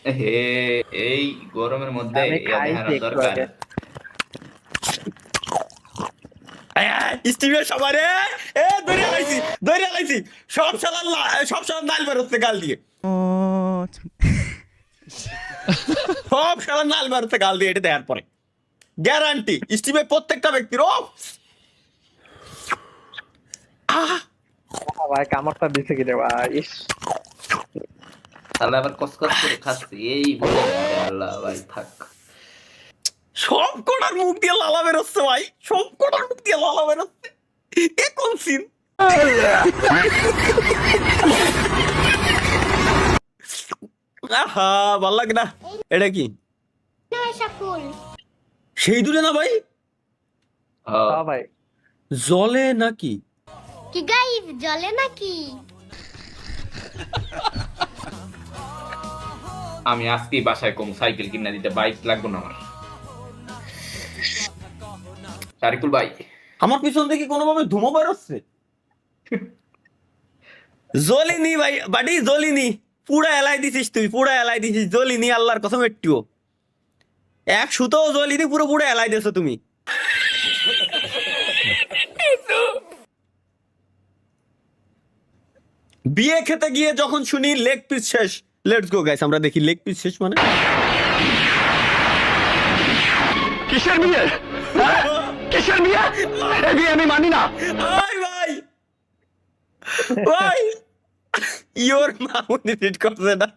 হে, এই গরমের মধ্যে আমি ইয়া খাইছি দেখানোর একটু দরকার। আগে। স্টিভের সবারে ধরে আলাইছি, ধরে আলাইছি। সব শালা নাল বেরোচ্ছে গাল দিয়ে, সব শালা নাল বেরোচ্ছে গাল দিয়ে। এটা দেওয়ার পরে গ্যারান্টি স্টিভের প্রত্যেকটা ব্যক্তির ভাই কামড়টা দিছে কি রে ভাই, ইস। তাহলে আবার কসকস করে খাচ্ছি এই বলে। আরে আল্লাহ ভাই থাক। সব কটার মুখ দিয়ে লালা বেরোচ্ছে ভাই, সব কটার মুখ দিয়ে লালা বেরোচ্ছে। এ কোন সিন? আহা, ভাল লাগে না। এটা কি ফুল সেই দূরে না ভাই? হ্যাঁ ভাই, জলে নাকি? কি গাইস জলে নাকি? আমি আজকেই বাসায় কম সাইকেল কিনা দিতে, বাইক লাগবে না আমার। তারিকুল ভাই, আমার পিছন থেকে কোনোভাবে ধুমো বেরোচ্ছে। জ্বলিনি ভাই, বাড়ি জ্বলিনি। পুরা এলাই দিছিস তুই, পুরা এলাই দিছিস। জ্বলিনি আল্লাহর কসম, একটুও এক সুতোও জ্বলিনি, পুরো পুরো এলাই দিয়েছো তুমি। বিয়ে খেতে গিয়ে যখন শুনি লেগ পিস শেষ, লেটস গো গাইস, আমরা দেখি লেগ পিস শেষ মানে কিসের বিয়ে? হ্যাঁ? কিসের বিয়ে? এই বিয়ে আমি মানি না। ভাই ভাই ভাই ইওর মাউনি ফিট করছে না।